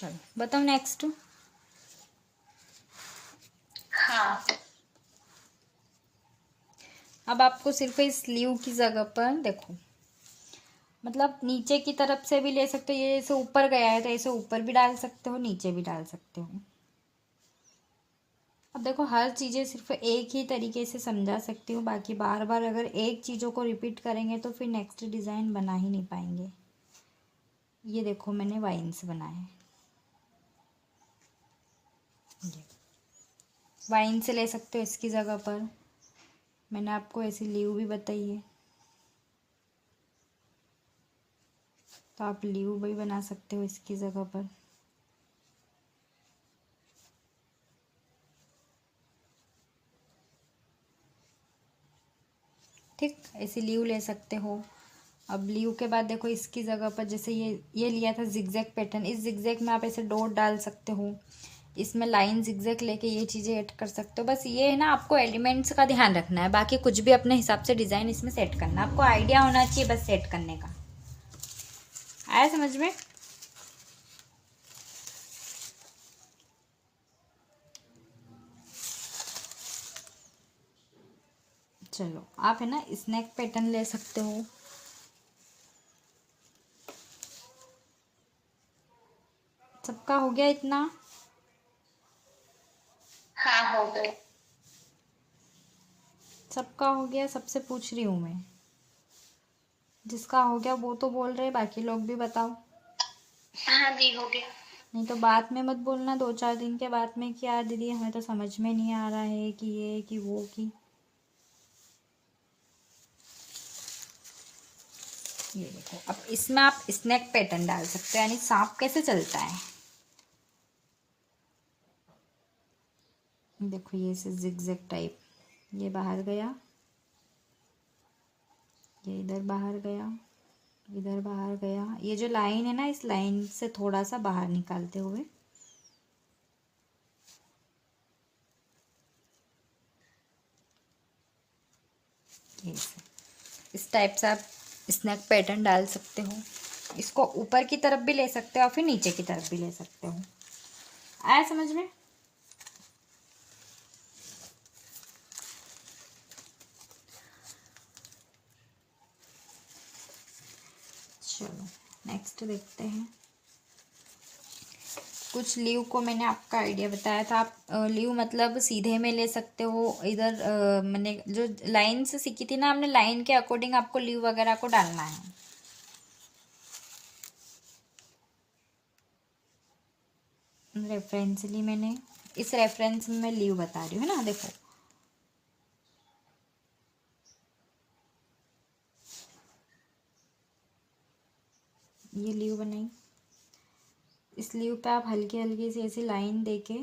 चलो बताओ नेक्स्ट। हाँ। अब आपको सिर्फ इस स्लीव की जगह पर देखो, मतलब नीचे की तरफ से भी ले सकते हो, ये ऐसे ऊपर गया है तो ऐसे ऊपर भी डाल सकते हो, नीचे भी डाल सकते हो। अब देखो हर चीज़ें सिर्फ एक ही तरीके से समझा सकती हूँ, बाकी बार बार अगर एक चीज़ों को रिपीट करेंगे तो फिर नेक्स्ट डिज़ाइन बना ही नहीं पाएंगे। ये देखो मैंने वाइन्स बनाए, वाइन से ले सकते हो इसकी जगह पर। मैंने आपको ऐसी लीव भी बताई है, तो आप लीव भी बना सकते हो इसकी जगह पर। ठीक, ऐसी लीव ले सकते हो। अब लीव के बाद देखो इसकी जगह पर जैसे ये लिया था जिगजैग पैटर्न, इस जिगजैग में आप ऐसे डॉट डाल सकते हो, इसमें लाइन जिगजैग लेके ये चीज़ें ऐड कर सकते हो। बस ये है ना, आपको एलिमेंट्स का ध्यान रखना है, बाकी कुछ भी अपने हिसाब से डिज़ाइन इसमें सेट करना, आपको आइडिया होना चाहिए बस सेट करने का। आया समझ में? चलो आप है ना स्नैक पैटर्न ले सकते हो। सबका हो गया इतना? हाँ हो गए। सबका हो गया? सबसे पूछ रही हूँ मैं, जिसका हो गया वो तो बोल रहे, बाकी लोग भी बताओ। हाँ दी हो गया। नहीं तो बाद में मत बोलना 2-4 दिन के बाद में कि यार दीदी हमें तो समझ में नहीं आ रहा है कि ये कि वो की। ये देखो अब इसमें आप स्नैक पैटर्न डाल सकते हो, यानी सांप कैसे चलता है। देखो ये से जिगजैग टाइप, ये बाहर गया, ये इधर बाहर गया, इधर बाहर गया। ये जो लाइन है ना, इस लाइन से थोड़ा सा बाहर निकालते हुए ये इस टाइप से आप स्नैक पैटर्न डाल सकते हो। इसको ऊपर की तरफ भी ले सकते हो और फिर नीचे की तरफ भी ले सकते हो। आया समझ में? चलो नेक्स्ट देखते हैं। कुछ लीव को मैंने आपका आइडिया बताया था, आप लीव मतलब सीधे में ले सकते हो। इधर मैंने जो लाइन से सीखी थी ना, हमने लाइन के अकॉर्डिंग आपको लीव वगैरह को डालना है। रेफरेंसली मैंने इस रेफरेंस में मैं लीव बता रही हूँ, है ना। देखो ये लीव बनाई, इस लीव पे आप हल्की हल्की सी ऐसी लाइन देके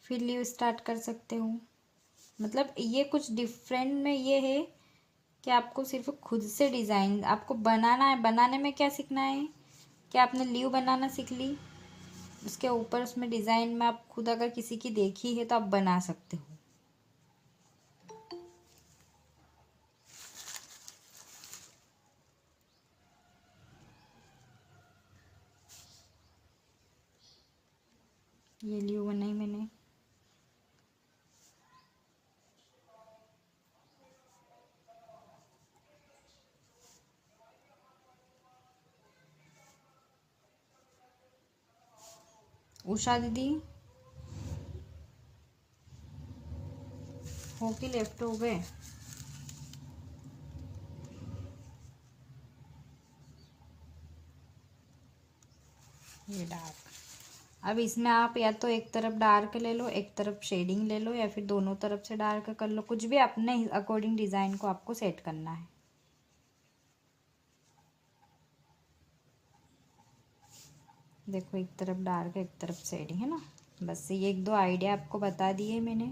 फिर लीव स्टार्ट कर सकते हो। मतलब ये कुछ डिफरेंट में ये है कि आपको सिर्फ खुद से डिज़ाइन आपको बनाना है। बनाने में क्या सीखना है कि आपने लीव बनाना सीख ली, उसके ऊपर उसमें डिज़ाइन में आप खुद अगर किसी की देखी है तो आप बना सकते हो। ये लीव बनाई मैंने, उषा दीदी हो कि लेफ्ट हो गए? ये डार्क, अब इसमें आप या तो एक तरफ डार्क ले लो, एक तरफ शेडिंग ले लो, या फिर दोनों तरफ से डार्क कर लो। कुछ भी अपने अकॉर्डिंग डिज़ाइन को आपको सेट करना है। देखो एक तरफ डार्क एक तरफ शेडिंग, है ना। बस ये एक दो आइडिया आपको बता दिए मैंने।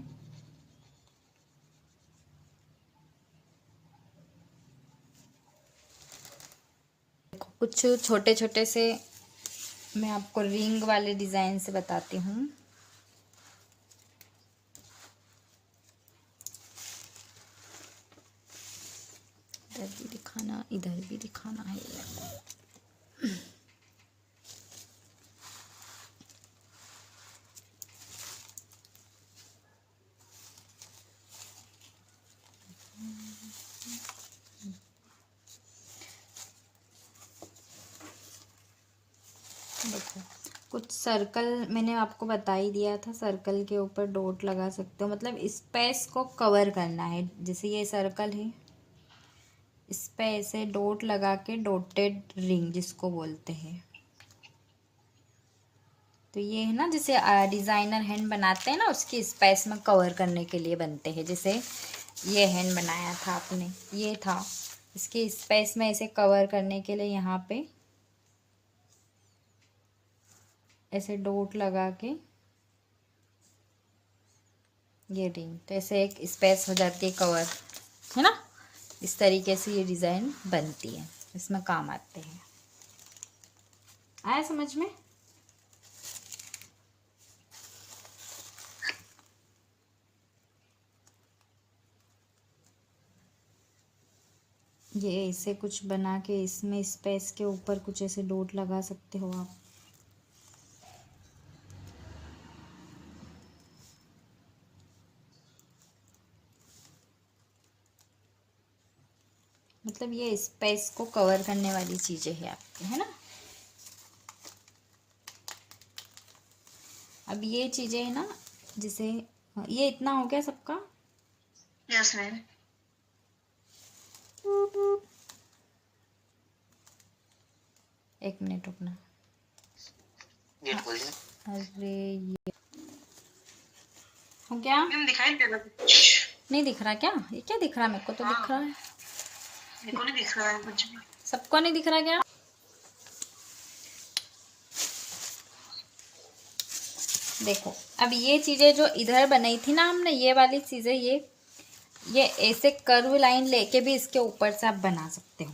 देखो कुछ छोटे छोटे से मैं आपको रिंग वाले डिज़ाइन से बताती हूँ। इधर भी दिखाना, इधर भी दिखाना है। देखो कुछ सर्कल मैंने आपको बता ही दिया था, सर्कल के ऊपर डॉट लगा सकते हो, मतलब स्पेस को कवर करना है। जैसे ये सर्कल है, इस पे ऐसे डॉट लगा के डॉटेड रिंग जिसको बोलते हैं। तो ये है ना, जैसे डिज़ाइनर हैंड बनाते हैं ना, उसकी स्पेस में कवर करने के लिए बनते हैं। जैसे ये हैंड बनाया था आपने, ये था, इसकी स्पेस में ऐसे कवर करने के लिए यहाँ पे ऐसे डॉट लगा के ये रिंग, तो ऐसे एक स्पेस हो जाती है कवर, है ना। इस तरीके से ये डिज़ाइन बनती है, इसमें काम आते हैं। आया समझ में? ये ऐसे कुछ बना के इसमें स्पेस के ऊपर कुछ ऐसे डॉट लगा सकते हो आप। मतलब ये स्पेस को कवर करने वाली चीज़ें हैं आपकी, है ना। अब ये चीज़ें है ना, जैसे ये इतना हो गया सबका। Yes ma'am. एक मिनट रुकना। अरे ये हो गया? मैम दिखाई दे रहा कुछ? नहीं दिख रहा क्या? ये क्या दिख रहा? मेरे को तो दिख रहा है। मेरे को नहीं दिख रहा है कुछ भी। सबको नहीं दिख रहा क्या? देखो अब ये चीज़ें जो इधर बनाई थी ना हमने, ये वाली चीज़ें, ये ऐसे कर्व लाइन लेके भी इसके ऊपर से आप बना सकते हो।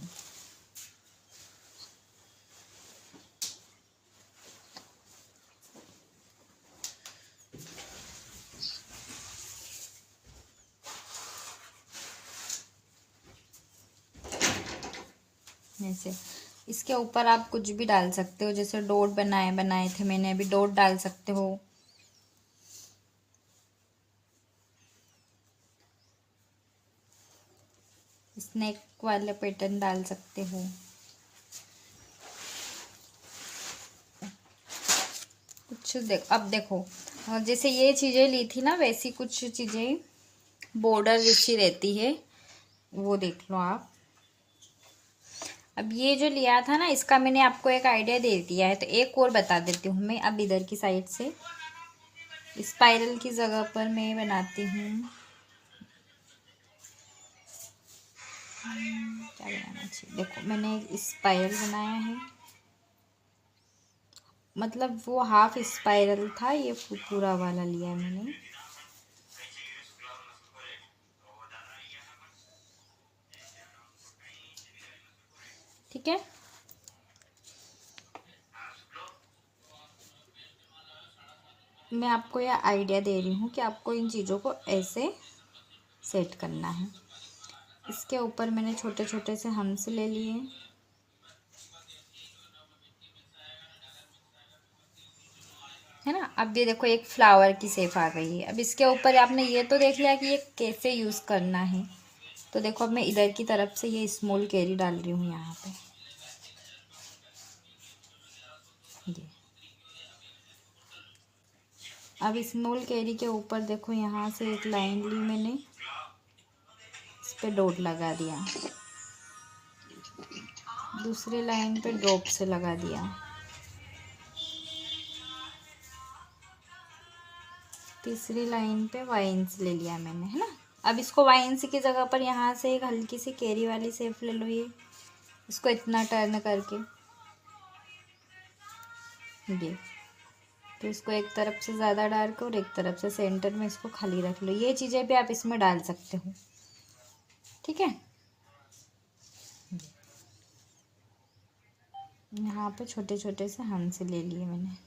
ऐसे इसके ऊपर आप कुछ भी डाल सकते हो, जैसे डॉट बनाए थे मैंने, अभी डॉट डाल सकते हो। स्नेक वाले पैटर्न डाल सकते हो। कुछ अब देखो, जैसे ये चीज़ें ली थी ना, वैसी कुछ चीज़ें बॉर्डर जैसी रहती है, वो देख लो आप। अब ये जो लिया था ना, इसका मैंने आपको एक आइडिया दे दिया है, तो एक और बता देती हूँ मैं। अब इधर की साइड से स्पाइरल की जगह पर मैं बनाती हूँ, क्या बनाना चाहिए। देखो मैंने एक स्पाइरल बनाया है, मतलब वो हाफ स्पाइरल था, ये पूरा वाला लिया है मैंने। ठीक है, मैं आपको यह आइडिया दे रही हूँ कि आपको इन चीज़ों को ऐसे सेट करना है। इसके ऊपर मैंने छोटे छोटे से हंस ले लिए, है ना। अब ये देखो एक फ्लावर की शेप आ गई है। अब इसके ऊपर आपने ये तो देख लिया कि ये कैसे यूज़ करना है। तो देखो अब मैं इधर की तरफ से ये स्मॉल कैरी डाल रही हूँ यहाँ पे, ये। अब स्मॉल कैरी के ऊपर देखो यहाँ से एक लाइन ली मैंने, इस पे डॉट लगा दिया, दूसरी लाइन पे ड्रॉप से लगा दिया, तीसरी लाइन पे वाइन्स ले लिया मैंने, है ना। अब इसको वाइन्स की जगह पर यहाँ से एक हल्की सी कैरी वाली शेप ले लो, ये इसको इतना टर्न करके, ये। तो इसको एक तरफ से ज़्यादा डार्क और एक तरफ से सेंटर में इसको खाली रख लो। ये चीज़ें भी आप इसमें डाल सकते हो, ठीक है। यहाँ पे छोटे छोटे से हंस ले लिए मैंने।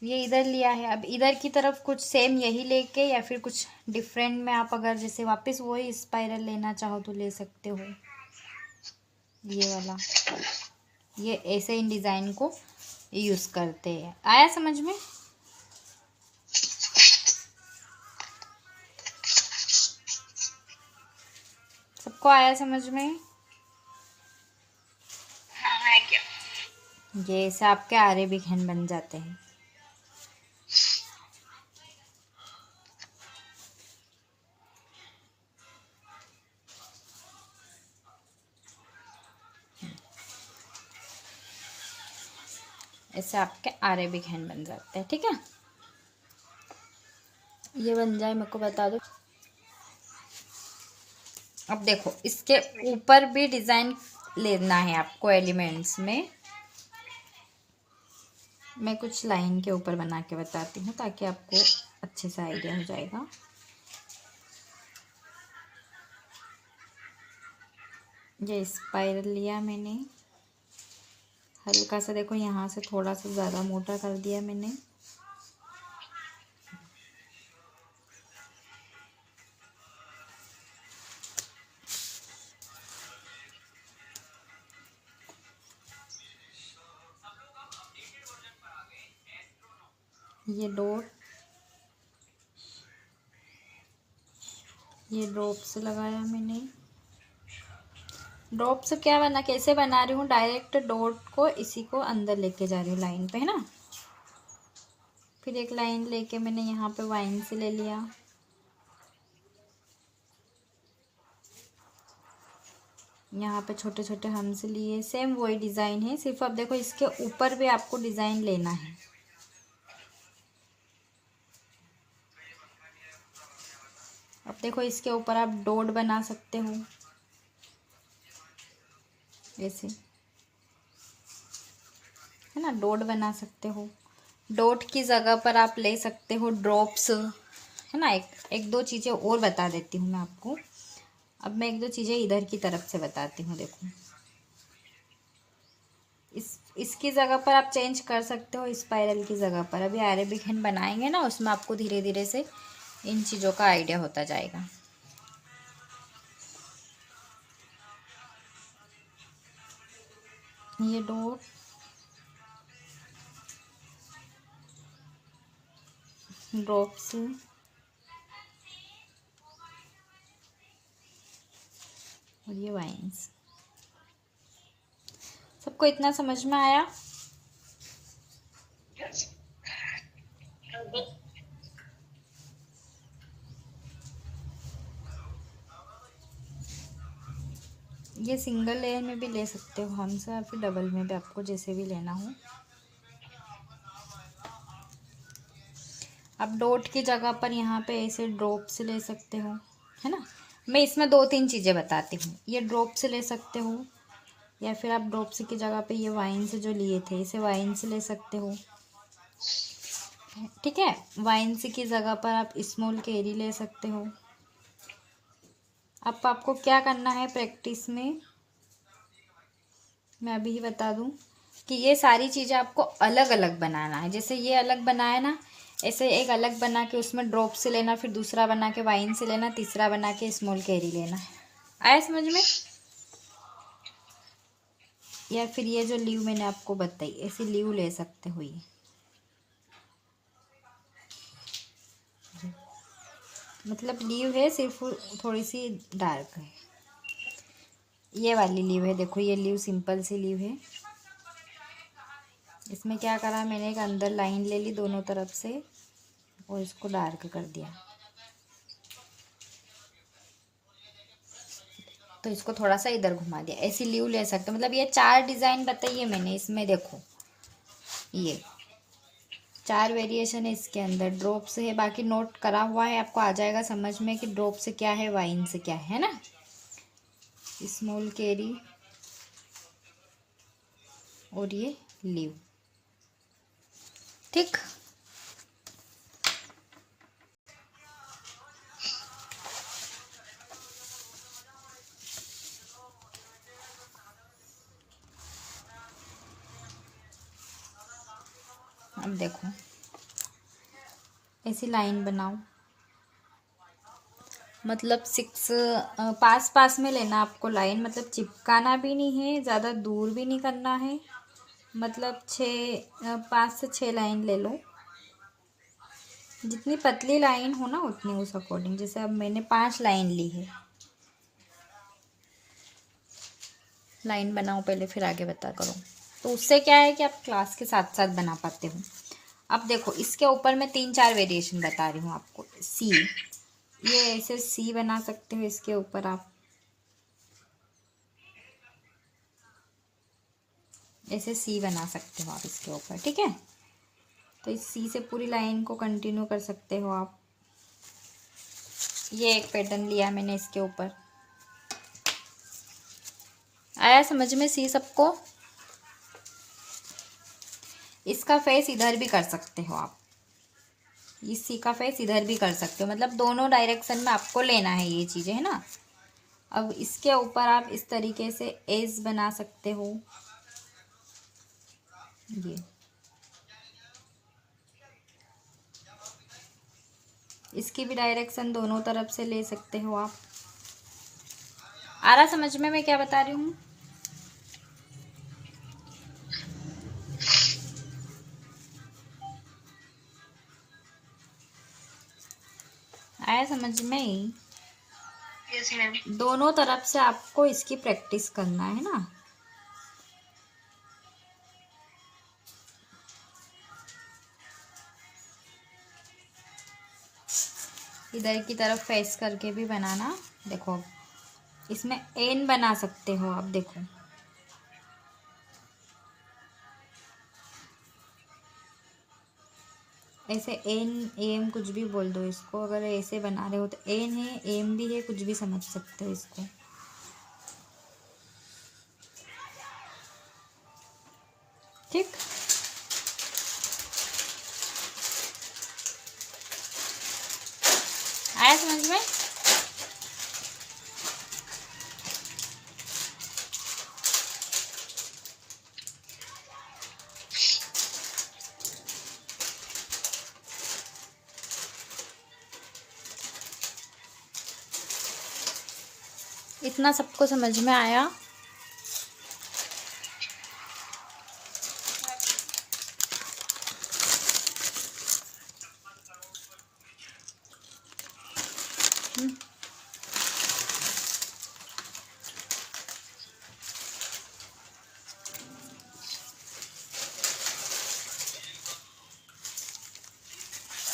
ये इधर लिया है। अब इधर की तरफ कुछ सेम यही लेके या फिर कुछ डिफरेंट में आप अगर जैसे वापस वही स्पाइरल लेना चाहो तो ले सकते हो, ये वाला। ये ऐसे इन डिज़ाइन को यूज़ करते हैं। आया समझ में? सबको आया समझ में? हाँ है क्या? ये ऐसे आपके आरे भी खंड बन जाते हैं। ऐसे आपके आरे भी खंड बन जाते हैं। ठीक है, ये बन जाए मेरे को बता दो। अब देखो इसके ऊपर भी डिज़ाइन लेना है आपको एलिमेंट्स में। मैं कुछ लाइन के ऊपर बना के बताती हूँ ताकि आपको अच्छे से आइडिया हो जाएगा। ये स्पाइरल लिया मैंने, हल्का सा देखो यहाँ से थोड़ा सा ज़्यादा मोटा कर दिया मैंने। ये डॉट, ये ड्रॉप से लगाया मैंने। ड्रॉप से क्या बना, कैसे बना रही हूँ, डायरेक्ट डॉट को इसी को अंदर लेके जा रही हूँ लाइन पे, है ना। फिर एक लाइन लेके मैंने यहाँ पे वाइन से ले लिया। यहाँ पे छोटे छोटे हमसे लिए, सेम वही डिज़ाइन है, सिर्फ अब देखो इसके ऊपर भी आपको डिज़ाइन लेना है। अब देखो इसके ऊपर आप डॉट बना सकते हो ऐसे, है ना, डॉट बना सकते हो। डॉट की जगह पर आप ले सकते हो ड्रॉप्स, है ना। एक दो चीज़ें और बता देती हूँ मैं आपको। अब मैं एक दो चीज़ें इधर की तरफ से बताती हूँ। देखो इसकी जगह पर आप चेंज कर सकते हो, स्पाइरल की जगह पर। अभी अरेबिक हैंड बनाएंगे ना, उसमें आपको धीरे धीरे से इन चीज़ों का आइडिया होता जाएगा। ये डॉट, ड्रॉप्स, और ये वाइन्स। सबको इतना समझ में आया? ये सिंगल लेयर में भी ले सकते हो हमसे, या फिर डबल में भी, आपको जैसे भी लेना हो। आप डॉट की जगह पर यहाँ पे ऐसे ड्रॉप से ले सकते हो, है ना। मैं इसमें दो तीन चीज़ें बताती हूँ। ये ड्रॉप से ले सकते हो, या फिर आप ड्रॉप से की जगह पे ये वाइन से जो लिए थे, इसे वाइन से ले सकते हो। ठीक है, वाइन से की जगह पर आप स्मॉल कैरी ले सकते हो। अब आपको क्या करना है प्रैक्टिस में, मैं अभी ही बता दूं कि ये सारी चीज़ें आपको अलग अलग बनाना है। जैसे ये अलग बनाया ना, ऐसे एक अलग बना के उसमें ड्रॉप से लेना, फिर दूसरा बना के वाइन से लेना, तीसरा बना के स्मॉल कैरी लेना है। आया समझ में? या फिर ये जो लीव मैंने आपको बताई, ऐसी लीव ले सकते हो। ये मतलब लीव है, सिर्फ थोड़ी सी डार्क है। ये वाली लीव है, देखो ये लीव सिंपल सी लीव है। इसमें क्या करा मैंने, एक अंदर लाइन ले ली दोनों तरफ से और इसको डार्क कर दिया। तो इसको थोड़ा सा इधर घुमा दिया। ऐसी लीव ले सकते हो। मतलब ये 4 डिज़ाइन बताइए मैंने इसमें, देखो ये 4 वेरिएशन है इसके अंदर। ड्रॉप से है, बाकी नोट करा हुआ है, आपको आ जाएगा समझ में कि ड्रॉप से क्या है, वाइन से क्या है ना। स्मॉल कैरी और ये लीव। ठीक, अब देखो ऐसी लाइन बनाओ। मतलब 6 पास पास में लेना आपको लाइन, मतलब चिपकाना भी नहीं है, ज़्यादा दूर भी नहीं करना है। मतलब 5 से 6 लाइन ले लो। जितनी पतली लाइन हो ना उतनी उस अकॉर्डिंग। जैसे अब मैंने 5 लाइन ली है, लाइन बनाओ पहले फिर आगे बता करो। तो उससे क्या है कि आप क्लास के साथ साथ बना पाते हो। अब देखो इसके ऊपर मैं 3-4 वेरिएशन बता रही हूँ आपको। सी, ये ऐसे सी बना सकते हो इसके ऊपर आप, ऐसे सी बना सकते हो आप इसके ऊपर, ठीक है। तो इस सी से पूरी लाइन को कंटिन्यू कर सकते हो आप। ये एक पैटर्न लिया मैंने इसके ऊपर। आया समझ में सी सबको? इसका फेस इधर भी कर सकते हो आप, इस सी का फेस इधर भी कर सकते हो, मतलब दोनों डायरेक्शन में आपको लेना है ये चीज़ें, है ना। अब इसके ऊपर आप इस तरीके से एज बना सकते हो, ये इसकी भी डायरेक्शन दोनों तरफ से ले सकते हो आप। आ रहा समझ में मैं क्या बता रही हूँ? आया समझ में? Yes ma'am. दोनों तरफ से आपको इसकी प्रैक्टिस करना है ना। इधर की तरफ फेस करके भी बनाना। देखो इसमें एन बना सकते हो आप, देखो ऐसे एन एम कुछ भी बोल दो इसको, अगर ऐसे बना रहे हो तो एन है एम भी है, कुछ भी समझ सकते हो इसको। ठीक, आया समझ में? इतना सबको समझ में आया?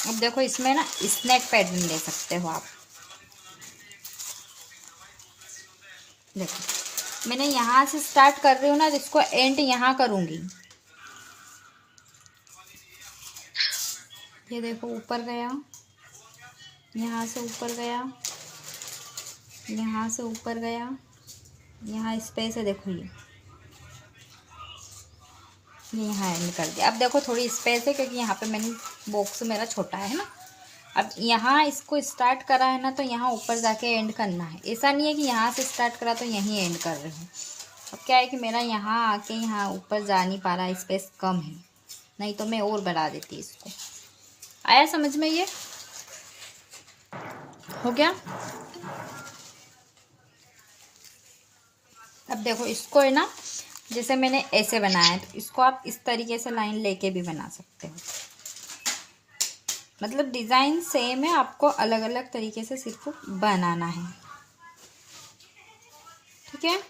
अब देखो इसमें ना स्नैक पैटर्न ले सकते हो आप। देखो मैंने यहाँ से स्टार्ट कर रही हूँ ना, जिसको एंड यहाँ करूँगी। ये देखो ऊपर गया, यहाँ से ऊपर गया, यहाँ से ऊपर गया, यहाँ स्पेस है, देखो ये यहाँ एंड कर दिया। अब देखो थोड़ी स्पेस है क्योंकि यहाँ पे मैंने बॉक्स मेरा छोटा है ना। अब यहाँ इसको स्टार्ट करा है ना, तो यहाँ ऊपर जाके एंड करना है। ऐसा नहीं है कि यहाँ से स्टार्ट करा तो यहीं एंड कर रही हूँ। अब क्या है कि मेरा यहाँ आके यहाँ ऊपर जा नहीं पा रहा, स्पेस कम है, नहीं तो मैं और बढ़ा देती इसको। आया समझ में? ये हो गया। अब देखो इसको है ना, जैसे मैंने ऐसे बनाया है तो इसको आप इस तरीके से लाइन लेके भी बना सकते हो। मतलब डिज़ाइन सेम है, आपको अलग अलग तरीके से सिर्फ बनाना है, ठीक है।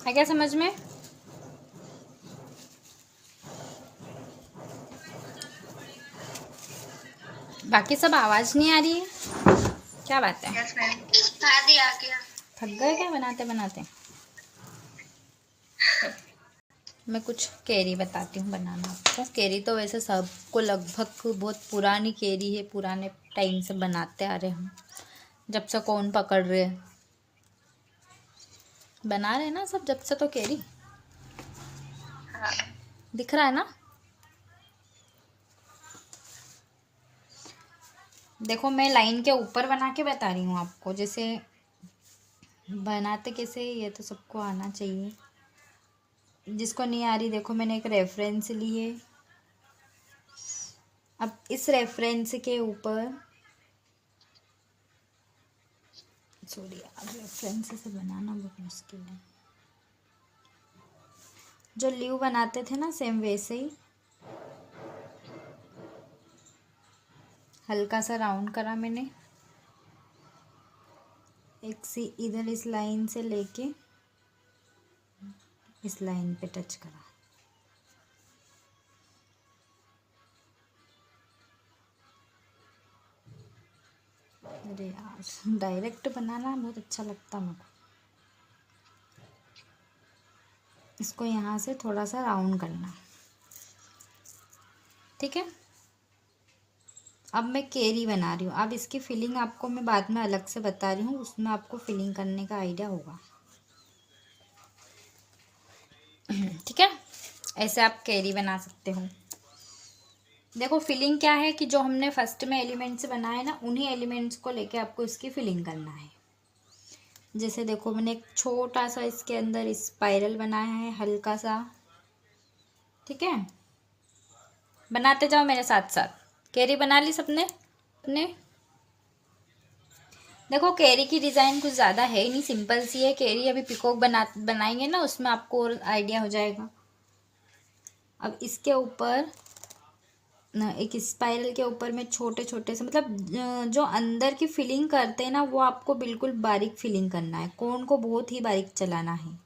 है क्या समझ में? बाकी सब आवाज़ नहीं आ रही है, क्या बात है? Yes ma'am. आदि आ गया। थक गए क्या बनाते बनाते? मैं कुछ कैरी बताती हूँ बनाना आपको। कैरी तो वैसे सबको लगभग बहुत पुरानी कैरी है, पुराने टाइम से बनाते आ रहे हम, जब से कौन पकड़ रहे हैं, बना रहे हैं ना सब जब से तो कैरी। हाँ। दिख रहा है ना? देखो मैं लाइन के ऊपर बना के बता रही हूँ आपको, जैसे बनाते कैसे ये तो सबको आना चाहिए। जिसको नहीं आ रही देखो मैंने एक रेफरेंस ली है। अब इस रेफरेंस के ऊपर सॉरी यार, रेफरेंस से बनाना बहुत मुश्किल है। जो लीव बनाते थे ना सेम वैसे ही हल्का सा राउंड करा मैंने, एक सी इधर इस लाइन से लेके इस लाइन पे टच करा। अरे यार, डायरेक्ट बनाना बहुत अच्छा लगता मेरे को। इसको यहाँ से थोड़ा सा राउंड करना, ठीक है। अब मैं केरी बना रही हूँ। अब इसकी फिलिंग आपको मैं बाद में अलग से बता रही हूँ, उसमें आपको फिलिंग करने का आइडिया होगा, ठीक है। ऐसे आप केरी बना सकते हो। देखो फिलिंग क्या है कि जो हमने फर्स्ट में एलिमेंट्स बनाए ना, उन्हीं एलिमेंट्स को लेके आपको इसकी फिलिंग करना है। जैसे देखो मैंने एक छोटा सा इसके अंदर स्पाइरल बनाया है हल्का सा, ठीक है। बनाते जाओ मेरे साथ साथ। केरी बना ली सबने अपने? देखो केरी की डिज़ाइन कुछ ज़्यादा है ही नहीं, सिंपल सी है केरी। अभी पिकॉक बनाएंगे ना, उसमें आपको और आइडिया हो जाएगा। अब इसके ऊपर एक स्पाइरल के ऊपर में छोटे छोटे से, मतलब जो अंदर की फिलिंग करते हैं ना, वो आपको बिल्कुल बारीक फिलिंग करना है। कोन को बहुत ही बारीक चलाना है।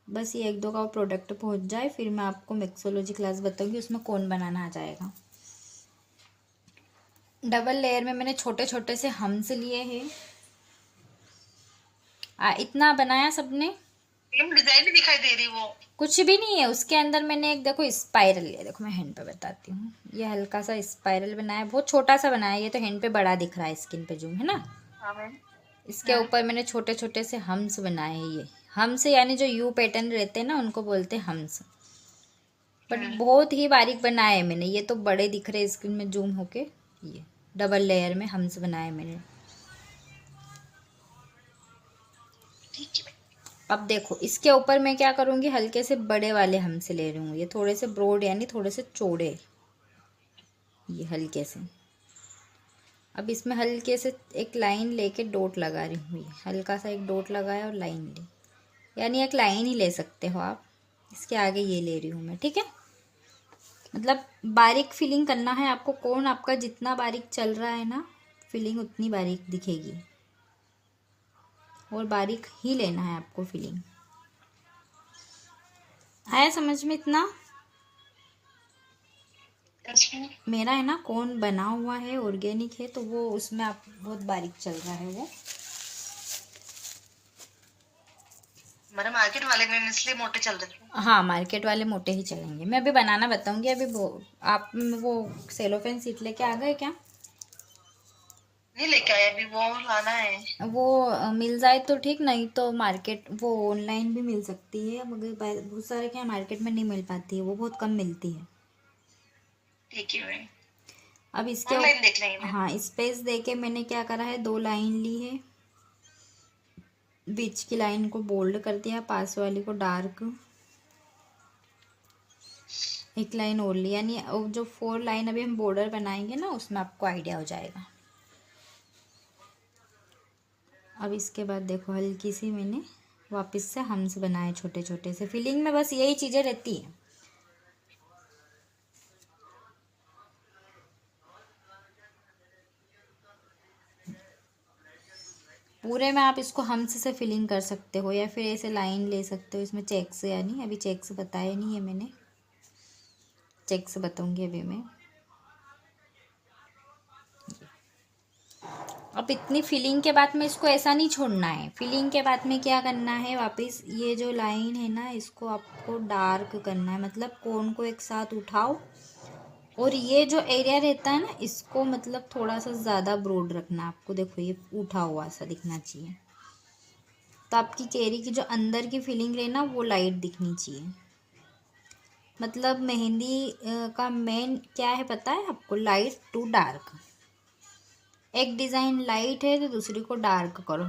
बस ये एक दो का प्रोडक्ट पहुंच जाए, फिर मैं आपको मिक्सोलॉजी क्लास बताऊंगी, उसमें कोन बनाना आ जाएगा। डबल लेयर में मैंने छोटे छोटे से हम्स लिए हैं। इतना बनाया सबने? डिजाइन भी दिखाई दे रही वो। कुछ भी नहीं है उसके अंदर। मैंने एक देखो स्पाइरल लिया, देखो मैं हैंड पे बताती हूँ। ये हल्का सा स्पाइरल बनाया, बहुत छोटा सा बनाया। ये तो हैंड पे बड़ा दिख रहा है, स्किन पे जूम है ना। हाँ मैम। इसके ऊपर मैंने छोटे छोटे से हम्स बनाए हैं। ये हम्स यानी जो यू पैटर्न रहते हैं ना, उनको बोलते हैं हम्स। बट बहुत ही बारीक बनाए हैं मैंने। ये तो बड़े दिख रहे स्किन में जूम होके। ये डबल लेयर में हम्स बनाए मैंने। अब देखो इसके ऊपर मैं क्या करूँगी, हल्के से बड़े वाले हम्स ले रही हूँ। ये थोड़े से ब्रॉड यानी थोड़े से चौड़े, ये हल्के से। अब इसमें हल्के से एक लाइन लेके डॉट लगा रही हूँ। ये हल्का सा एक डॉट लगाया और लाइन ली, यानी एक लाइन ही ले सकते हो आप। इसके आगे ये ले रही हूँ मैं, ठीक है। मतलब बारीक फिलिंग करना है आपको। कौन आपका जितना बारीक चल रहा है ना, फिलिंग उतनी बारीक दिखेगी, और बारीक ही लेना है आपको फिलिंग। आया समझ में इतना? मेरा है ना कौन बना हुआ है, ऑर्गेनिक है, तो वो उसमें आप बहुत बारीक चल रहा है वो। हमारे मार्केट वाले में इसलिए मोटे चल रहे थे। हाँ मार्केट वाले मोटे ही चलेंगे। मैं अभी बनाना बताऊंगी। अभी वो आप वो सेलोफेन सीट लेके आ गए क्या? नहीं लेके आए, अभी वो लाना है। वो मिल जाए तो ठीक, नहीं तो मार्केट वो ऑनलाइन भी मिल सकती है, मगर बहुत सारे क्या मार्केट में नहीं मिल पाती है, वो बहुत कम मिलती है। ठीक है भाई, अब इसके ऑनलाइन देख लेंगे। हाँ स्पेस दे के मैंने क्या करा है, 2 लाइन ली है। बीच की लाइन को बोल्ड कर दिया, पास वाली को डार्क। एक लाइन और ली, यानी जो 4 लाइन अभी हम बॉर्डर बनाएंगे ना, उसमें आपको आइडिया हो जाएगा। अब इसके बाद देखो हल्की सी मैंने वापस से हम्स बनाए छोटे छोटे से। फिलिंग में बस यही चीज़ें रहती हैं। पूरे में आप इसको हम्स से फिलिंग कर सकते हो, या फिर ऐसे लाइन ले सकते हो। इसमें चेक्स, यानी अभी चेक्स बताए नहीं है मैंने, चेक्स बताऊंगी अभी मैं। अब इतनी फिलिंग के बाद में इसको ऐसा नहीं छोड़ना है। फिलिंग के बाद में क्या करना है, वापस ये जो लाइन है ना, इसको आपको डार्क करना है। मतलब कोन को एक साथ उठाओ, और ये जो एरिया रहता है ना, इसको मतलब थोड़ा सा ज़्यादा ब्रॉड रखना है आपको। देखो ये उठा हुआ सा दिखना चाहिए, तो आपकी केरी की जो अंदर की फीलिंग रहे ना, वो लाइट दिखनी चाहिए। मतलब मेहंदी का मेन क्या है पता है आपको, लाइट टू डार्क। एक डिज़ाइन लाइट है तो दूसरी को डार्क करो।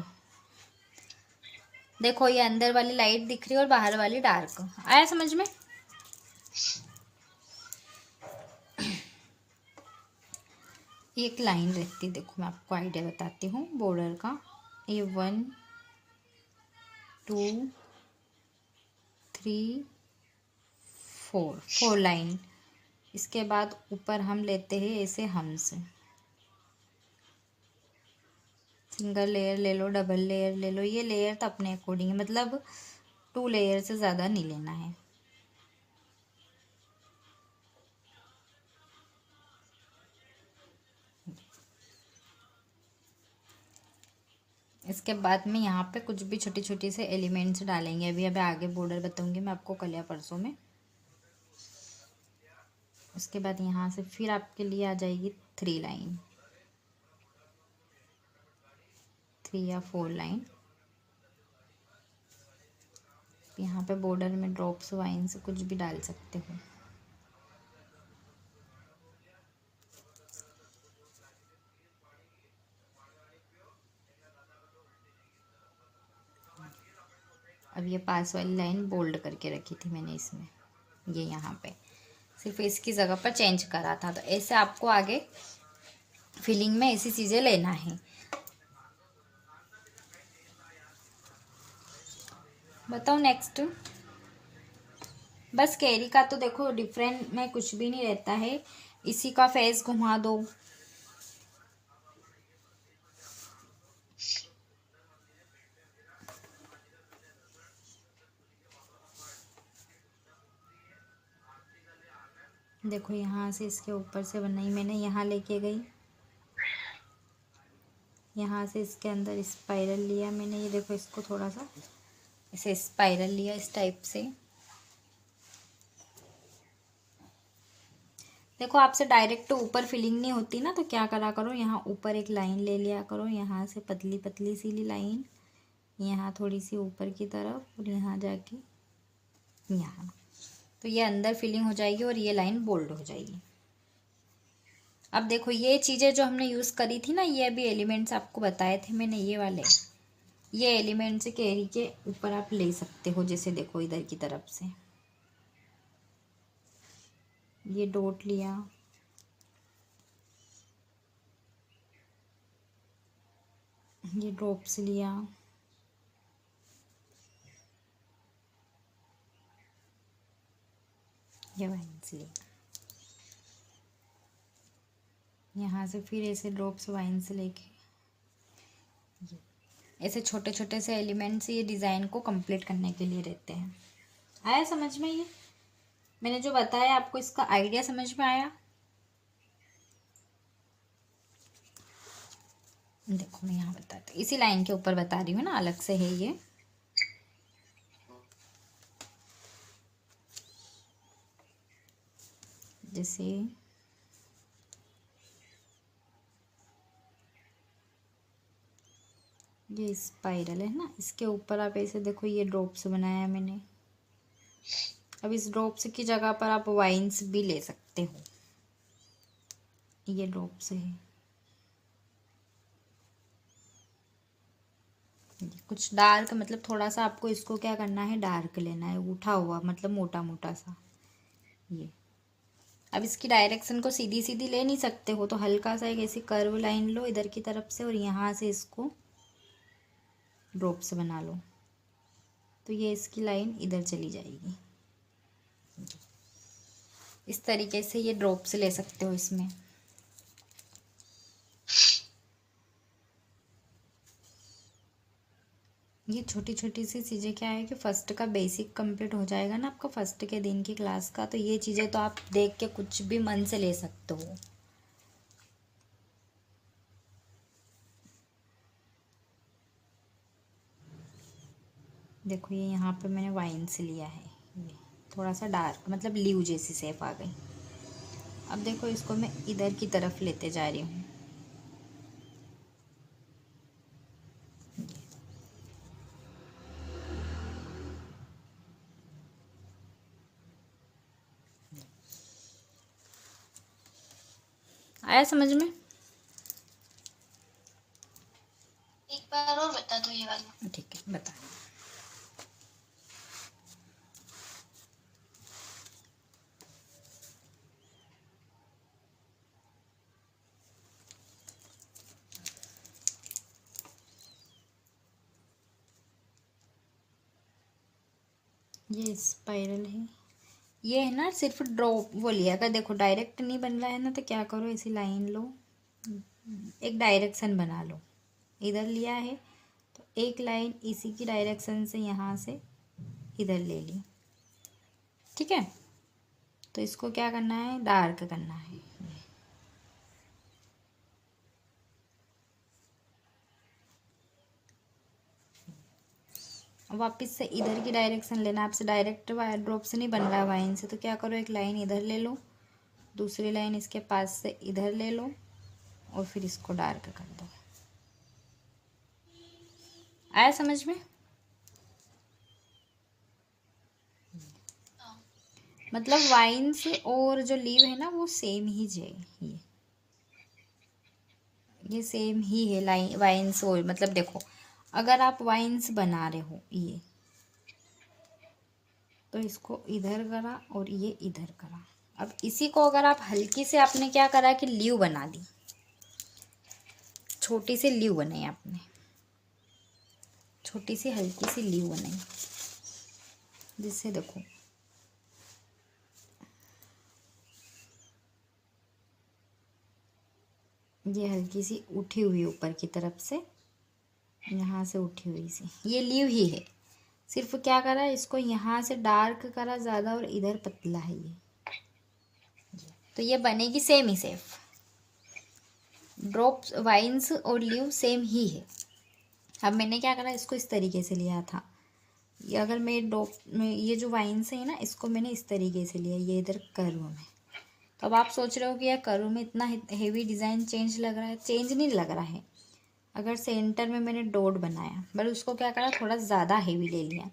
देखो ये अंदर वाली लाइट दिख रही है और बाहर वाली डार्क। आया समझ में? एक लाइन रहती है, देखो मैं आपको आइडिया बताती हूँ बॉर्डर का। ये 1 2 3 4 लाइन। इसके बाद ऊपर हम लेते हैं ऐसे हम्स। सिंगल लेयर ले लो, डबल लेयर ले लो, ये लेयर तो अपने अकॉर्डिंग है, मतलब 2 लेयर से ज़्यादा नहीं लेना है। इसके बाद में यहाँ पे कुछ भी छोटी छोटी से एलिमेंट्स डालेंगे। अभी आगे बॉर्डर बताऊंगी मैं आपको कल या परसों में। उसके बाद यहाँ से फिर आपके लिए आ जाएगी 3 लाइन, 3 या 4 लाइन। यहाँ पे बॉर्डर में ड्रॉप्स वाइन से कुछ भी डाल सकते हो। अब ये पास वाली लाइन बोल्ड करके रखी थी मैंने इसमें, ये यहाँ पे सिर्फ इसकी जगह पर चेंज करा था। तो ऐसे आपको आगे फिलिंग में ऐसी चीज़ें लेना है। बताओ नेक्स्ट। बस कैरी का तो देखो डिफरेंट में कुछ भी नहीं रहता है, इसी का फेस घुमा दो। देखो यहाँ से इसके ऊपर से बनाई मैंने, यहाँ लेके गई, यहाँ से इसके अंदर स्पाइरल लिया मैंने। ये देखो इसको थोड़ा सा ऐसे स्पाइरल लिया इस टाइप से। देखो आपसे डायरेक्ट ऊपर फिलिंग नहीं होती ना, तो क्या करा करो, यहाँ ऊपर एक लाइन ले लिया करो, यहाँ से पतली पतली सी लाइन, यहाँ थोड़ी सी ऊपर की तरफ, और यहाँ जाके यहाँ। तो ये अंदर फिलिंग हो जाएगी और ये लाइन बोल्ड हो जाएगी। अब देखो ये चीज़ें जो हमने यूज़ करी थी ना, ये अभी एलिमेंट्स आपको बताए थे मैंने, ये वाले, ये एलिमेंट्स कैरी के ऊपर आप ले सकते हो। जैसे देखो इधर की तरफ से ये डॉट लिया, ये ड्रॉप्स लिया, ये वाइन्स लिया, यहाँ से फिर ऐसे ड्रॉप्स वाइन्स लेके ऐसे छोटे छोटे से एलिमेंट्स ये डिज़ाइन को कंप्लीट करने के लिए रहते हैं। आया समझ में? ये मैंने जो बताया आपको, इसका आइडिया समझ में आया? देखो मैं यहाँ बताती हूँ, इसी लाइन के ऊपर बता रही हूँ ना, अलग से है ये। जैसे ये स्पाइरल है ना, इसके ऊपर आप ऐसे देखो ये ड्रॉप्स बनाया मैंने। अब इस ड्रॉप्स की जगह पर आप वाइन्स भी ले सकते हो। ये ड्रॉप्स है, कुछ डार्क, मतलब थोड़ा सा आपको इसको क्या करना है, डार्क लेना है, उठा हुआ, मतलब मोटा मोटा सा ये। अब इसकी डायरेक्शन को सीधी सीधी ले नहीं सकते हो, तो हल्का सा एक ऐसी कर्व लाइन लो इधर की तरफ से, और यहाँ से इसको ड्रॉप्स बना लो, तो ये इसकी लाइन इधर चली जाएगी। इस तरीके से ये ड्रॉप्स ले सकते हो इसमें। ये छोटी छोटी सी चीज़ें क्या है कि फर्स्ट का बेसिक कंप्लीट हो जाएगा ना आपका, फर्स्ट के दिन की क्लास का, तो ये चीज़ें तो आप देख के कुछ भी मन से ले सकते हो। देखो ये यहाँ पे मैंने वाइन से लिया है, ये थोड़ा सा डार्क, मतलब लीव जैसी शेप आ गई। अब देखो इसको मैं इधर की तरफ लेते जा रही हूँ। आया समझ में? एक बार और बता दो ये वाला। ठीक है बता। ये स्पाइरल है, ये है ना सिर्फ ड्रॉप वो लिया। अगर देखो डायरेक्ट नहीं बन रहा है ना तो क्या करो, ऐसी लाइन लो, एक डायरेक्शन बना लो। इधर लिया है तो एक लाइन इसी की डायरेक्शन से यहाँ से इधर ले ली, ठीक है। तो इसको क्या करना है, डार्क करना है। वापस से इधर की डायरेक्शन लेना, आपसे डायरेक्ट ड्रॉप से नहीं बन रहा है वाइन से, तो क्या करो, एक लाइन इधर ले लो, दूसरी लाइन इसके पास से इधर ले लो और फिर इसको डार्क कर दो। आया समझ में? मतलब वाइन्स और जो लीव है ना वो सेम ही है, ये सेम ही है लाइन वाइन्स। और मतलब देखो अगर आप वाइन्स बना रहे हो ये, तो इसको इधर करा और ये इधर करा। अब इसी को अगर आप हल्की से, आपने क्या करा कि लीव बना दी, छोटी सी लीव बनाई आपने, छोटी सी हल्की सी लीव बनाई, जिससे देखो ये हल्की सी उठी हुई ऊपर की तरफ से, यहाँ से उठी हुई सी, ये लीव ही है। सिर्फ क्या करा, इसको यहाँ से डार्क करा ज़्यादा और इधर पतला है ये, तो ये बनेगी सेम ही सेफ। ड्रॉप्स वाइन्स और लीव सेम ही है। अब मैंने क्या करा, इसको इस तरीके से लिया था, ये अगर मैं ड्रॉप में ये जो वाइन्स है ना, इसको मैंने इस तरीके से लिया, ये इधर कर्व में। तो अब आप सोच रहे हो कि यार कर्व में इतना हेवी डिज़ाइन चेंज लग रहा है, चेंज नहीं लग रहा है। अगर सेंटर में मैंने डॉट बनाया, बट उसको क्या करा, थोड़ा ज़्यादा हेवी ले लिया,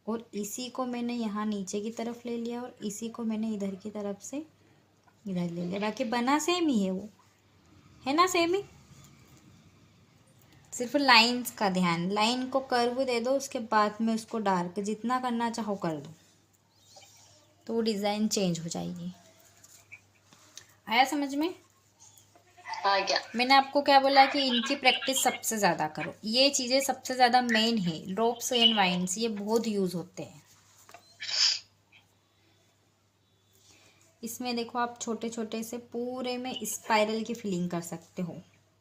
और इसी को मैंने यहाँ नीचे की तरफ ले लिया, और इसी को मैंने इधर की तरफ से इधर ले लिया। बाकी बना सेम ही है, वो है ना सेम ही। सिर्फ लाइंस का ध्यान, लाइन को कर्व दे दो, उसके बाद में उसको डार्क जितना करना चाहो कर दो, तो वो डिज़ाइन चेंज हो जाएगी। आया समझ में? हाँ क्या? मैंने आपको क्या बोला कि इनकी प्रैक्टिस सबसे ज़्यादा करो, ये चीज़ें सबसे ज़्यादा मेन है। ड्रॉप्स एंड वाइन्स ये बहुत यूज़ होते हैं। इसमें देखो आप छोटे छोटे से पूरे में स्पाइरल की फिलिंग कर सकते हो,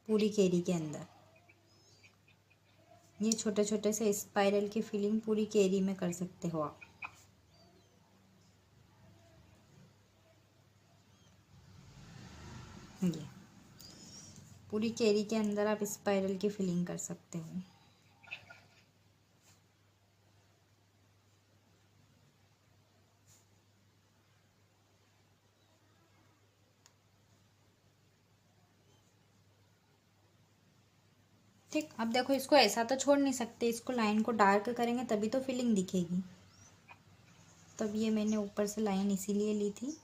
पूरी केरी के अंदर। ये छोटे छोटे से स्पाइरल की फिलिंग पूरी केरी में कर सकते हो आप। ये पूरी केरी के अंदर आप स्पाइरल की फिलिंग कर सकते हो। ठीक, अब देखो इसको ऐसा तो छोड़ नहीं सकते, इसको लाइन को डार्क करेंगे तभी तो फिलिंग दिखेगी। तब ये मैंने ऊपर से लाइन इसीलिए ली थी।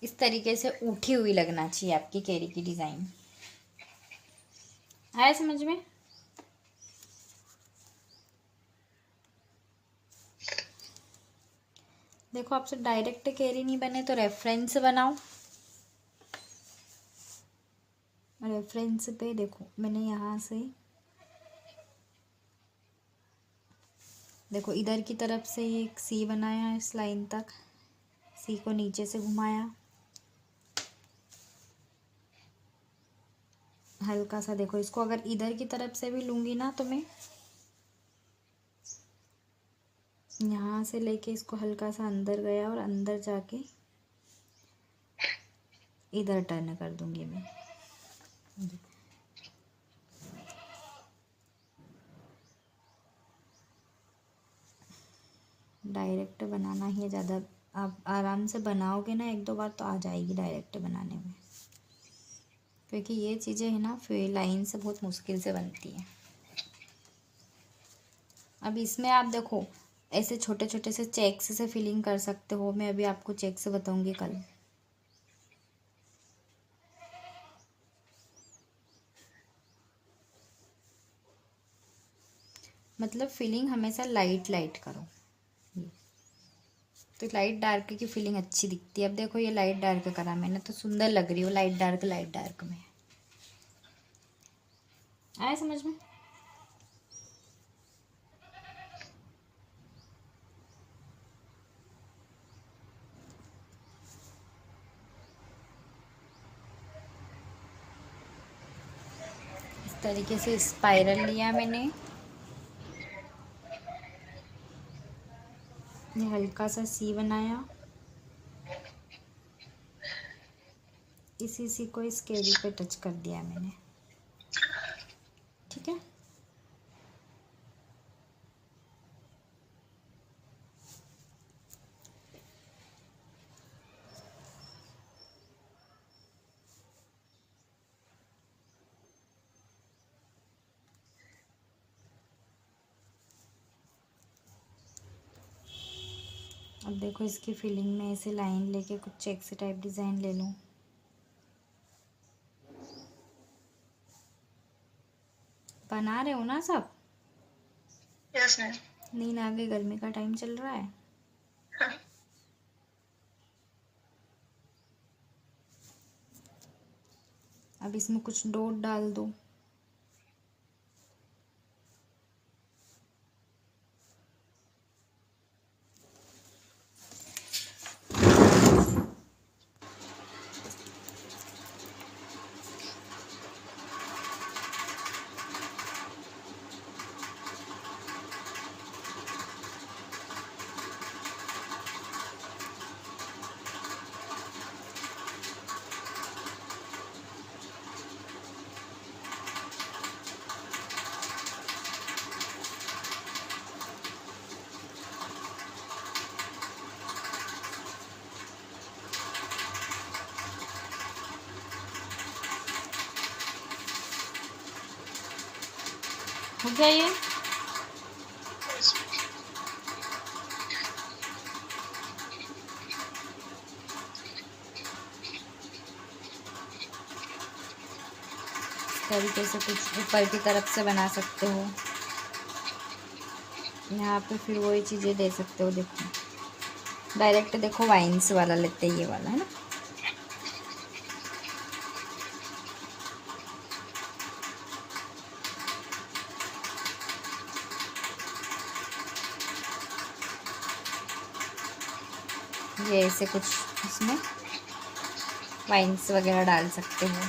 इस तरीके से उठी हुई लगना चाहिए आपकी केरी की डिज़ाइन। आया समझ में? देखो आपसे डायरेक्ट केरी नहीं बने तो रेफरेंस बनाओ। रेफरेंस पे देखो मैंने यहाँ से देखो इधर की तरफ से एक सी बनाया इस लाइन तक, सी को नीचे से घुमाया हल्का सा। देखो इसको अगर इधर की तरफ से भी लूँगी ना तो मैं यहाँ से लेके इसको हल्का सा अंदर गया और अंदर जाके इधर टर्न कर दूँगी मैं। डायरेक्ट बनाना ही है ज़्यादा, आप आराम से बनाओगे ना एक दो बार तो आ जाएगी डायरेक्ट बनाने में, क्योंकि ये चीज़ें है ना फिर लाइन से बहुत मुश्किल से बनती है। अब इसमें आप देखो ऐसे छोटे छोटे से चेक्स से फिलिंग कर सकते हो। मैं अभी आपको चेक्स बताऊंगी कल। मतलब फिलिंग हमेशा लाइट लाइट करो, तो लाइट डार्क की फीलिंग अच्छी दिखती है। अब देखो ये लाइट डार्क करा मैंने तो सुंदर लग रही हो, लाइट डार्क में। आया समझ में? इस तरीके से स्पाइरल लिया मैंने, ये हल्का सा सी बनाया, इसी सी को इस कैरी पे टच कर दिया मैंने, ठीक है। अब देखो इसकी फिलिंग में ऐसे लाइन लेके कुछ चेक्स टाइप डिज़ाइन ले लूँ। बना रहे हो ना सब? Yes ma'am. नींद आ गई, गर्मी का टाइम चल रहा है। अब इसमें कुछ डॉट डाल दो। हो गया ये? तरीके से कुछ ऊपर की तरफ से बना सकते हो। यहाँ पे फिर वही चीज़ें दे सकते हो। देखो डायरेक्ट, देखो वाइन्स वाला लेते हैं, ये वाला है ना। ये ऐसे कुछ इसमें वाइन्स वगैरह डाल सकते हो,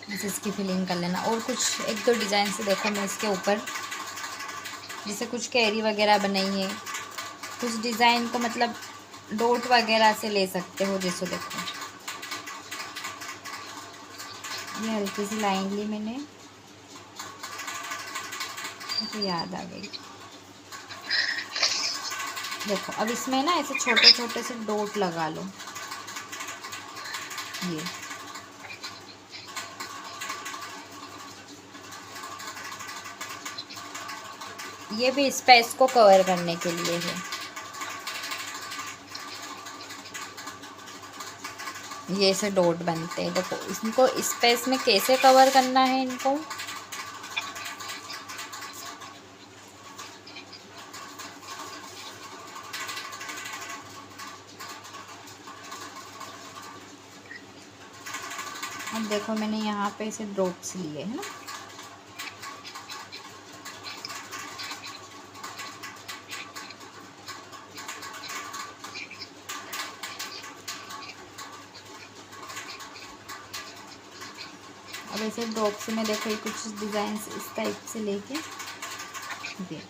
जैसे इसकी फिलिंग कर लेना। और कुछ एक दो डिज़ाइन से देखो मैं इसके ऊपर जैसे कुछ कैरी वगैरह बनाई है, कुछ डिज़ाइन को मतलब डॉट वगैरह से ले सकते हो। जैसे देखो ये हल्की सी लाइन ली मैंने, मुझे याद आ गई। देखो अब इसमें ना ऐसे छोटे छोटे से डॉट लगा लो। ये भी स्पेस को कवर करने के लिए है। ये ऐसे डॉट बनते हैं। देखो इनको स्पेस में कैसे कवर करना है इनको। अब देखो मैंने यहाँ पे ऐसे डॉट्स लिए है ना। अब ऐसे डॉट्स में देखो ये कुछ डिज़ाइन इस टाइप से लेके दे।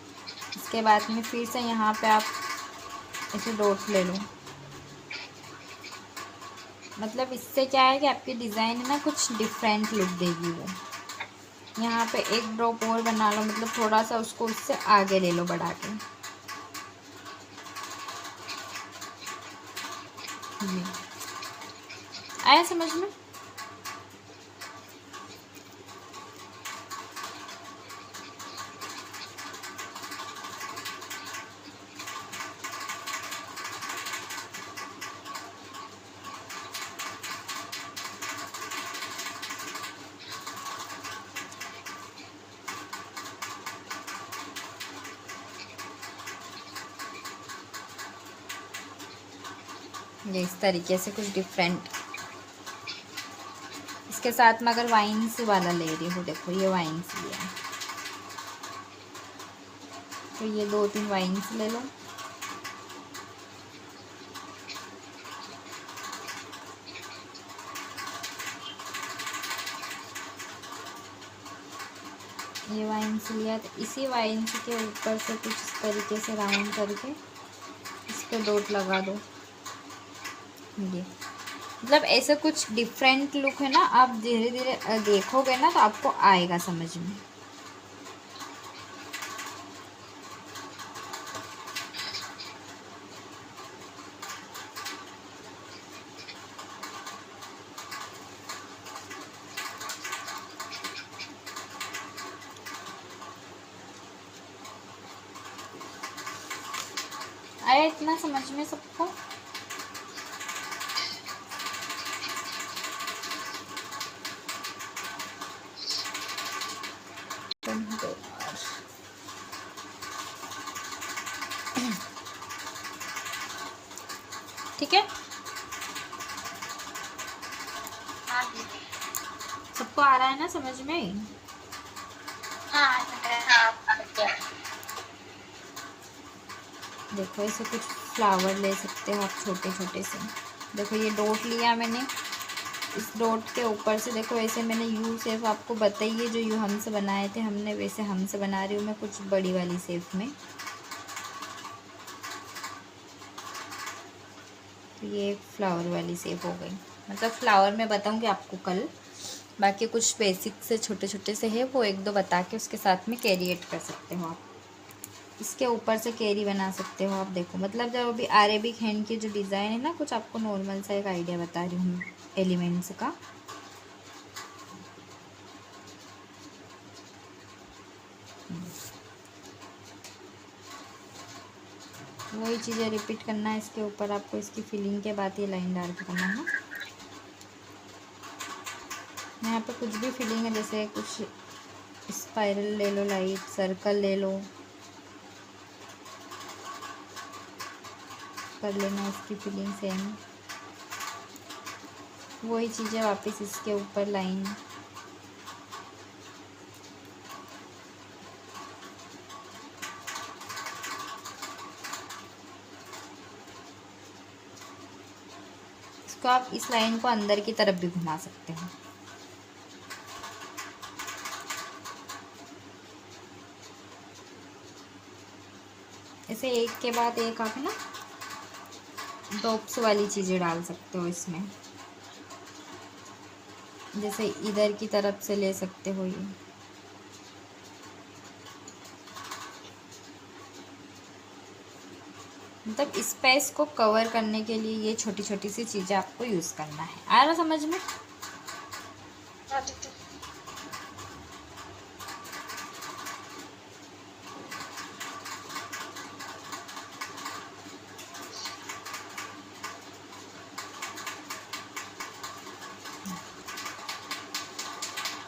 इसके बाद में फिर से यहाँ पे आप ऐसे डॉट्स ले लो। मतलब इससे क्या है कि आपकी डिज़ाइन है ना कुछ डिफरेंट लुक देगी वो। यहाँ पे एक ड्रॉप और बना लो, मतलब थोड़ा सा उसको उससे आगे ले लो बढ़ा के। आया समझ में? ये इस तरीके से कुछ डिफरेंट इसके साथ में अगर वाइन्स वाला ले रही हो, देखो ये वाइन्स लिया है, तो ये 2-3 वाइन्स ले लो। ये वाइन्स लिया, तो इसी वाइन्स के ऊपर से कुछ इस तरीके से राउंड करके इस पर डॉट लगा दो। ये मतलब ऐसे कुछ डिफरेंट लुक है ना, आप धीरे धीरे देखोगे ना तो आपको आएगा समझ में। आया इतना समझ में सबको? ठीक है, हाँ दीदी। सबको आ रहा है ना समझ में? हाँ आ गया। देखो ऐसे कुछ फ्लावर ले सकते हो आप छोटे छोटे से। देखो ये डॉट लिया मैंने, इस डॉट के ऊपर से देखो ऐसे मैंने यू शेप आपको बताई है, जो यू हंस बनाए थे हमने वैसे हंस बना रही हूँ मैं कुछ बड़ी वाली शेप में। तो ये एक फ्लावर वाली शेप हो गई, मतलब फ्लावर मैं बताऊँगी आपको कल, बाकी कुछ बेसिक से छोटे छोटे से है वो 1-2 बता के उसके साथ में कैरी ऐड कर सकते हो आप। इसके ऊपर से कैरी बना सकते हो आप। देखो मतलब जब अभी अरेबिक हैंड की जो डिज़ाइन है ना, कुछ आपको नॉर्मल सा एक आइडिया बता रही हूँ एलिमेंट्स का। वही चीज़ें रिपीट करना है इसके ऊपर आपको, इसकी फिलिंग के बाद ये लाइन डाल के करना है। यहाँ पे कुछ भी फिलिंग है, जैसे कुछ स्पाइरल ले लो, लाइट सर्कल ले लो, कर लेना इसकी फिलिंग सेम। वही चीज़ें वापस इसके ऊपर लाइन। इसको आप इस लाइन को अंदर की तरफ भी घुमा सकते हो। ऐसे एक के बाद एक आप ना डॉट्स वाली चीज़ें डाल सकते हो इसमें, जैसे इधर की तरफ से ले सकते हो ये। मतलब स्पेस को कवर करने के लिए ये छोटी छोटी सी चीज़ें आपको यूज़ करना है। आ रहा समझ में? हाँ दीदी।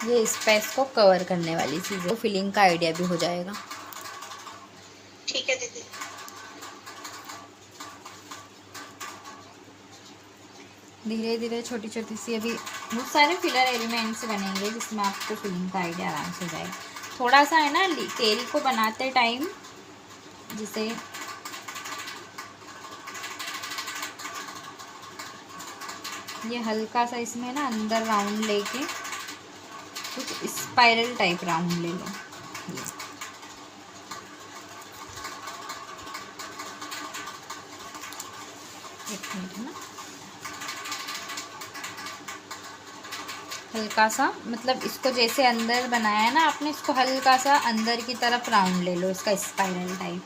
ये स्पेस को कवर करने वाली चीज़ है, फिलिंग का आइडिया भी हो जाएगा। ठीक है दीदी। धीरे धीरे छोटी छोटी सी अभी बहुत सारे फिलर एलिमेंट्स बनेंगे जिसमें आपको फिलिंग का आइडिया आराम से हो जाएगा। थोड़ा सा है ना कैरी को बनाते टाइम, जिसे ये हल्का सा इसमें ना अंदर राउंड लेके कुछ स्पाइरल टाइप राउंड ले लो। ये एक मिनट ना, हल्का सा मतलब इसको जैसे अंदर बनाया है ना आपने, इसको हल्का सा अंदर की तरफ राउंड ले लो इसका स्पाइरल टाइप।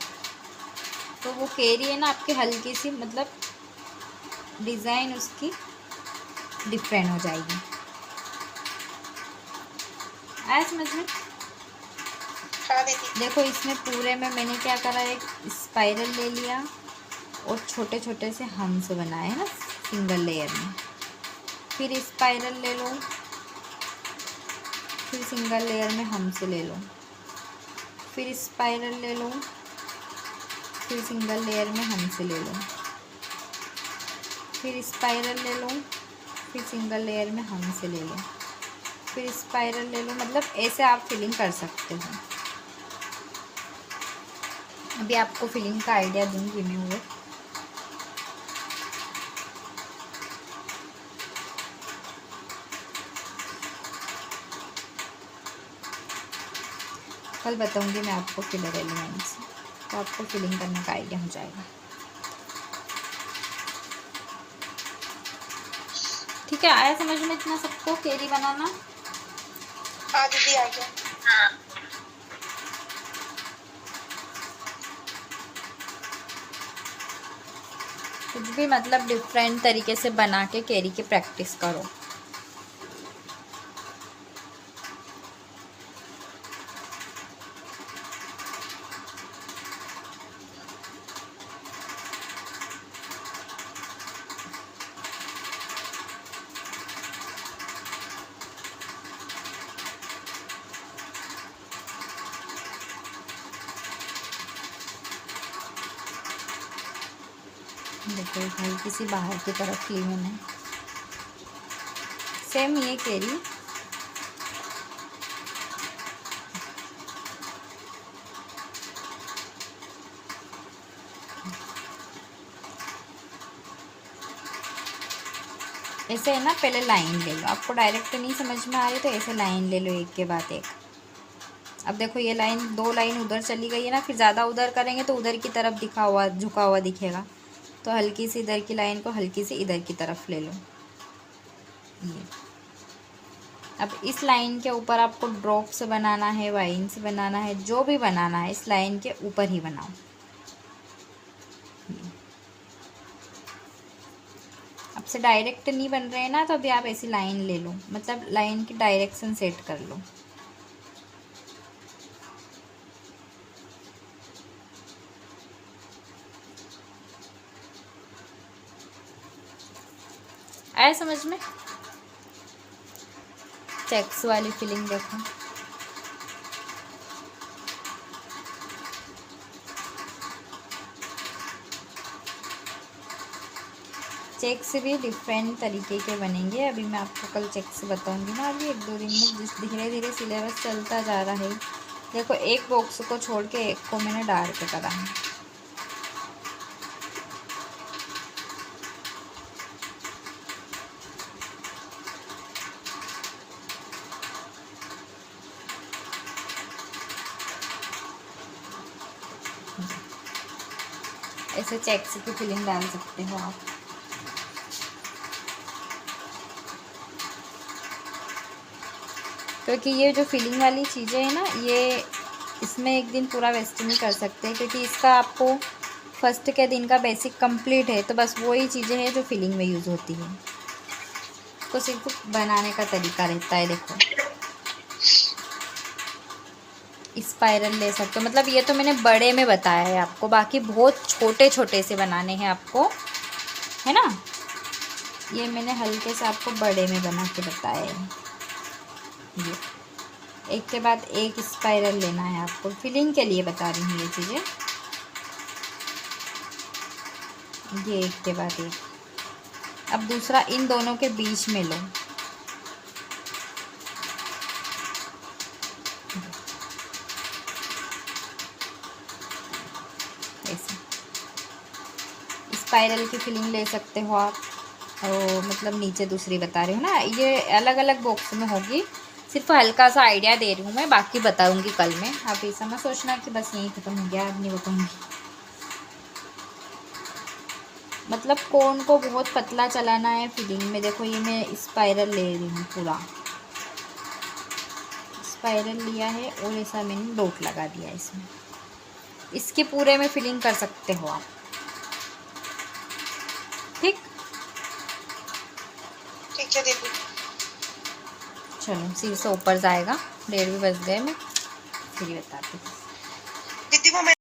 तो वो कैरी है ना आपकी हल्की सी मतलब डिज़ाइन उसकी डिफरेंट हो जाएगी। आया समझ में? हाँ दीदी। देखो इसमें पूरे में मैंने क्या करा, एक स्पाइरल ले लिया और छोटे छोटे से हंस बनाए ना सिंगल लेयर में। फिर स्पाइरल ले लो, फिर सिंगल लेयर में हंस ले लो, फिर स्पाइरल ले लो, फिर सिंगल लेयर में हंस ले लो, फिर स्पाइरल ले लो, फिर सिंगल लेयर में हंस ले लो, फिर स्पाइरल ले लो, मतलब ऐसे आप फिलिंग कर सकते हो। अभी आपको फिलिंग का आइडिया दूंगी मैं वो। कल बताऊंगी मैं आपको फिलर एलिमेंट्स, तो आपको फिलिंग करने का आइडिया हो जाएगा। ठीक है, आया समझ में इतना सबको केरी बनाना? हाँ दीदी आ गया। हाँ। कुछ भी मतलब डिफरेंट तरीके से बना के केरी की प्रैक्टिस करो। देखो हल्की सी बाहर की तरफ ली मैंने, सेम ये केरी ऐसे है ना। पहले लाइन ले लो, आपको डायरेक्ट नहीं समझ में आ रही तो ऐसे लाइन ले लो एक के बाद एक। अब देखो ये लाइन, 2 लाइन उधर चली गई है ना, फिर ज़्यादा उधर करेंगे तो उधर की तरफ दिखा हुआ झुका हुआ दिखेगा, तो हल्की सी इधर की लाइन को हल्की सी इधर की तरफ ले लो ये। अब इस लाइन के ऊपर आपको ड्रॉप्स बनाना है, वाइन्स बनाना है, जो भी बनाना है इस लाइन के ऊपर ही बनाओ। अब से डायरेक्ट नहीं बन रहे हैं ना, तो अभी आप ऐसी लाइन ले लो, मतलब लाइन की डायरेक्शन सेट कर लो। आया समझ में? चेक्स वाली फिलिंग देखो, चेक्स भी डिफरेंट तरीके के बनेंगे। अभी मैं आपको कल चेक्स बताऊंगी ना, अभी 1-2 दिन में जिस धीरे धीरे सिलेबस चलता जा रहा है। देखो एक बॉक्स को छोड़ के एक को मैंने डार्क करा है। ऐसे चेक्स की फिलिंग डाल सकते हो आप। क्योंकि ये जो फिलिंग वाली चीज़ें हैं ना, ये इसमें एक दिन पूरा वेस्ट नहीं कर सकते, क्योंकि इसका आपको फर्स्ट के दिन का बेसिक कंप्लीट है, तो बस वही चीज़ें हैं जो फिलिंग में यूज़ होती है। तो सिर्फ बनाने का तरीका रहता है। देखो स्पाइरल ले सकते हो, मतलब ये तो मैंने बड़े में बताया है आपको, बाकी बहुत छोटे छोटे से बनाने हैं आपको, है ना। ये मैंने हल्के से आपको बड़े में बना के बताया है। ये एक के बाद एक स्पाइरल लेना है आपको, फिलिंग के लिए बता रही हूँ ये चीज़ें। ये एक के बाद एक। अब दूसरा इन दोनों के बीच में लो, ऐसे स्पाइरल की फिलिंग ले सकते हो आप। और मतलब नीचे दूसरी बता रही हूँ ना, ये अलग अलग बॉक्स में होगी, सिर्फ हल्का सा आइडिया दे रही हूँ मैं, बाकी बताऊँगी कल मैं। आप ऐसा मत सोचना कि बस यहीं ख़त्म हो गया, अब नहीं बताऊँगी। मतलब कोन को बहुत पतला चलाना है फिलिंग में। देखो ये मैं स्पाइरल ले रही हूँ, पूरा स्पाइरल लिया है और ऐसा मैंने डॉट लगा दिया इसमें। इसके पूरे में फिलिंग कर सकते हो आप, ठीक। ठीक है दीदी। चलो सिर से ऊपर जाएगा, 1:30 भी बज गए, मैं फिर बताती हूँ दीदी वो मैं